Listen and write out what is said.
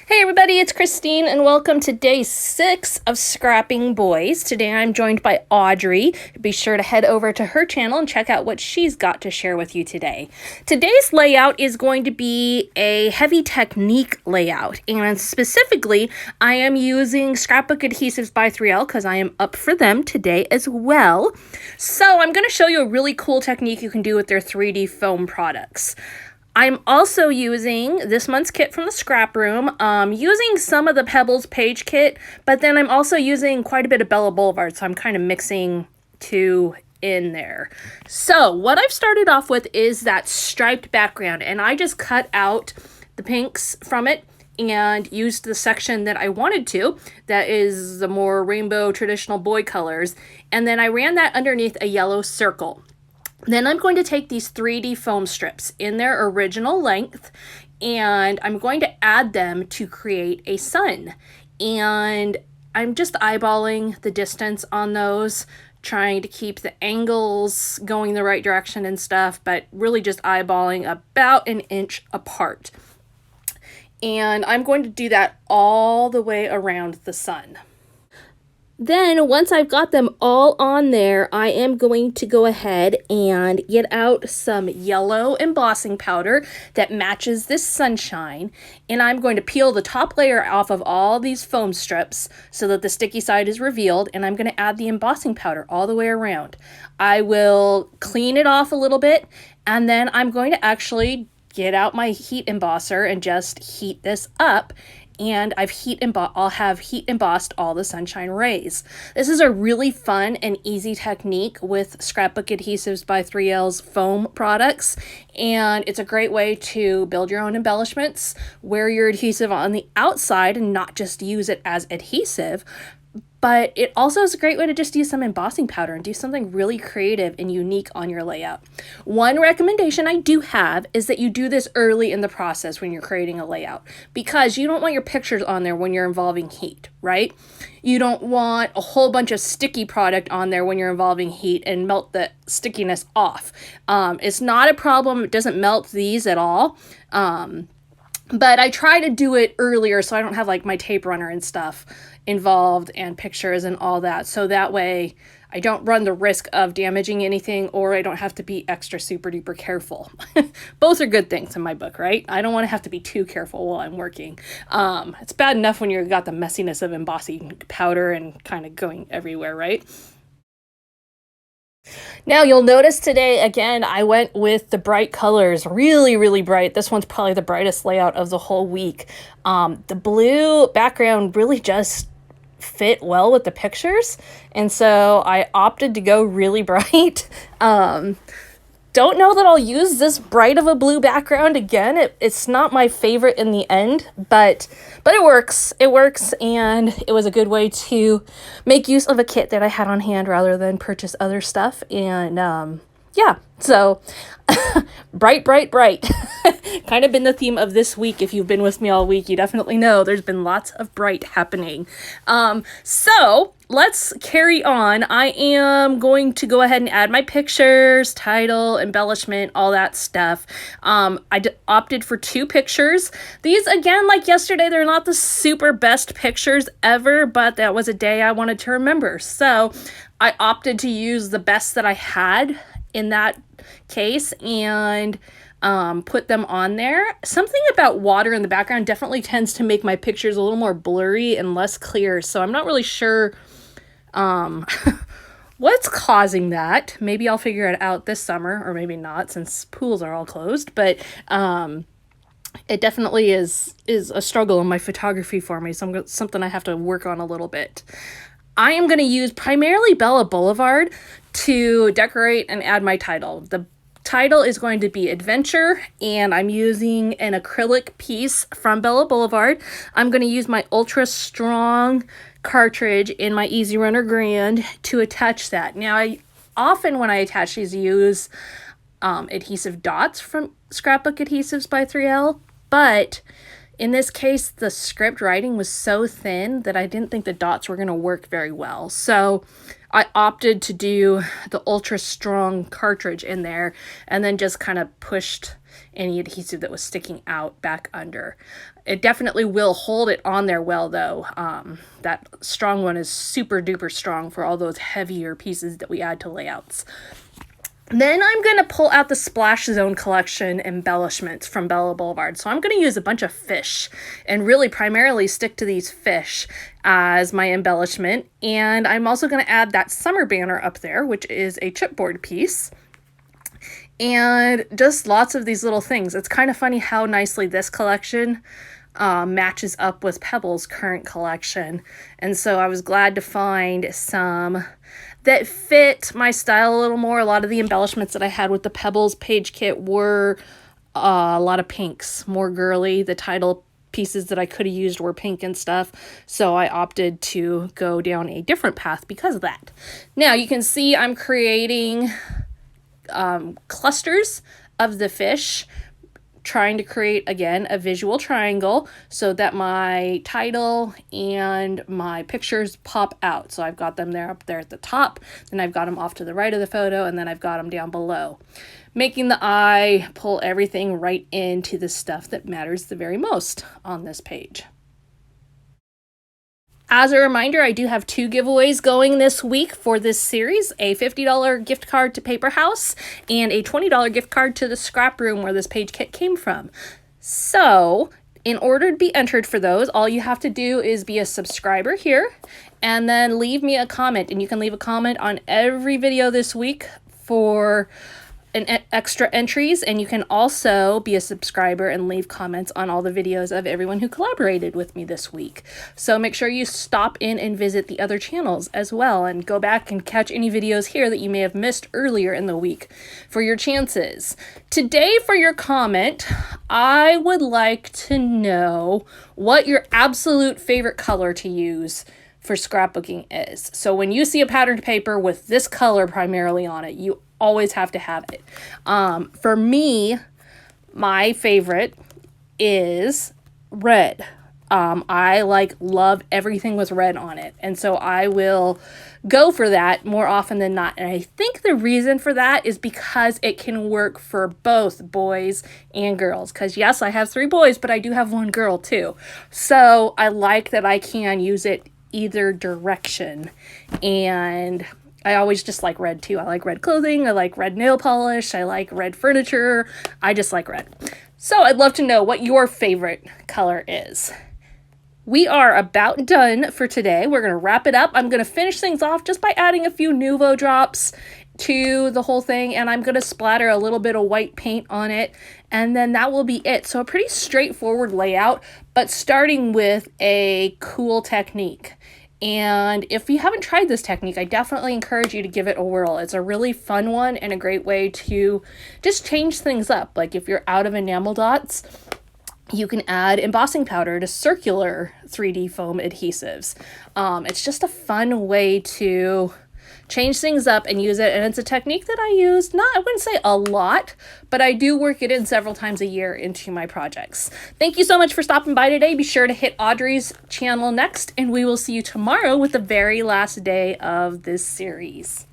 Hey everybody, it's Christine and welcome to day 6 of Scrapping Boys. Today I'm joined by Audrey. Be sure to head over to her channel and check out what she's got to share with you today. Today's layout is going to be a heavy technique layout, and specifically I am using Scrapbook adhesives by 3L because I am up for them today as well. So I'm going to show you a really cool technique you can do with their 3D foam products. I'm also using this month's kit from the ScrapRoom, using some of the Pebbles page kit, but then I'm also using quite a bit of Blvd, so I'm kind of mixing two in there. So what I've started off with is that striped background, and I just cut out the pinks from it and used the section that I wanted to, that is the more rainbow traditional boy colors, and then I ran that underneath a yellow circle. Then I'm going to take these 3D foam strips in their original length and I'm going to add them to create a sun. And I'm just eyeballing the distance on those, trying to keep the angles going the right direction and stuff, but really just eyeballing about an inch apart. And I'm going to do that all the way around the sun. Then once I've got them all on there, I am going to go ahead and get out some yellow embossing powder that matches this sunshine, and I'm going to peel the top layer off of all these foam strips so that the sticky side is revealed, and I'm going to add the embossing powder all the way around. I will clean it off a little bit, and then I'm going to actually get out my heat embosser and just heat this up. And I'll have heat embossed all the sunshine rays. This is a really fun and easy technique with Scrapbook Adhesives by 3L's foam products, and it's a great way to build your own embellishments, wear your adhesive on the outside and not just use it as adhesive. But it also is a great way to just use some embossing powder and do something really creative and unique on your layout. One recommendation I do have is that you do this early in the process when you're creating a layout, because you don't want your pictures on there when you're involving heat, right? You don't want a whole bunch of sticky product on there when you're involving heat and melt the stickiness off. It's not a problem. It doesn't melt these at all. But I try to do it earlier so I don't have like my tape runner and stuff involved and pictures and all that. So that way I don't run the risk of damaging anything, or I don't have to be extra super duper careful. Both are good things in my book, right? I don't want to have to be too careful while I'm working. It's bad enough when you've got the messiness of embossing powder and kind of going everywhere, right? Now you'll notice today, again, I went with the bright colors, really, really bright. This one's probably the brightest layout of the whole week. The blue background really just fit well with the pictures, and so I opted to go really bright. Don't know that I'll use this bright of a blue background again. It's not my favorite in the end, but it works. It works, and it was a good way to make use of a kit that I had on hand rather than purchase other stuff. And yeah, so bright, bright, bright. Kind of been the theme of this week. If you've been with me all week, you definitely know there's been lots of bright happening. So let's carry on. I am going to go ahead and add my pictures, title, embellishment, all that stuff. I opted for 2 pictures. These, again, like yesterday, they're not the super best pictures ever, but that was a day I wanted to remember. So I opted to use the best that I had in that case and put them on there. Something about water in the background definitely tends to make my pictures a little more blurry and less clear, so I'm not really sure what's causing that. Maybe I'll figure it out this summer, or maybe not, since pools are all closed, but it definitely is a struggle in my photography for me, so something I have to work on a little bit. I am going to use primarily Blvd to decorate and add my title. The title is going to be Adventure, and I'm using an acrylic piece from Blvd. I'm going to use my Ultra Strong cartridge in my Easy Runner Grand to attach that. Now, I often, when I attach these, use adhesive dots from Scrapbook Adhesives by 3L, but in this case, the script writing was so thin that I didn't think the dots were going to work very well. So I opted to do the ultra strong cartridge in there and then just kind of pushed any adhesive that was sticking out back under. It definitely will hold it on there well though. That strong one is super duper strong for all those heavier pieces that we add to layouts. Then I'm going to pull out the Splash Zone collection embellishments from Bella Boulevard. So I'm going to use a bunch of fish and really primarily stick to these fish as my embellishment. And I'm also going to add that summer banner up there, which is a chipboard piece. And just lots of these little things. It's kind of funny how nicely this collection matches up with Pebble's current collection. And so I was glad to find some that fit my style a little more. A lot of the embellishments that I had with the Pebbles page kit were a lot of pinks, more girly. The title pieces that I could have used were pink and stuff, so I opted to go down a different path because of that. Now you can see I'm creating clusters of the fish, trying to create, again, a visual triangle so that my title and my pictures pop out. So I've got them there up there at the top, then I've got them off to the right of the photo, and then I've got them down below, making the eye pull everything right into the stuff that matters the very most on this page. As a reminder, I do have 2 giveaways going this week for this series, a $50 gift card to Paper House and a $20 gift card to the ScrapRoom where this page kit came from. So, in order to be entered for those, all you have to do is be a subscriber here and then leave me a comment. And you can leave a comment on every video this week for extra entries, and you can also be a subscriber and leave comments on all the videos of everyone who collaborated with me this week. So make sure you stop in and visit the other channels as well and go back and catch any videos here that you may have missed earlier in the week for your chances. Today, for your comment, I would like to know what your absolute favorite color to use for scrapbooking is. So when you see a patterned paper with this color primarily on it, you always have to have it. For me, my favorite is red. I love everything with red on it, and so I will go for that more often than not. And I think the reason for that is because it can work for both boys and girls, because yes, I have 3 boys, but I do have 1 girl too. So I like that I can use it either direction, and I always just like red too. I like red clothing, I like red nail polish, I like red furniture, I just like red. So I'd love to know what your favorite color is. We are about done for today. We're going to wrap it up. I'm going to finish things off just by adding a few Nuvo drops to the whole thing, and I'm going to splatter a little bit of white paint on it, and then that will be it. So a pretty straightforward layout, but starting with a cool technique. And if you haven't tried this technique, I definitely encourage you to give it a whirl. It's a really fun one and a great way to just change things up. Like if you're out of enamel dots, you can add embossing powder to circular 3D foam adhesives. It's just a fun way to change things up and use it, and it's a technique that I use, I wouldn't say a lot, but I do work it in several times a year into my projects. Thank you so much for stopping by today. Be sure to hit Audrey's channel next, and we will see you tomorrow with the very last day of this series.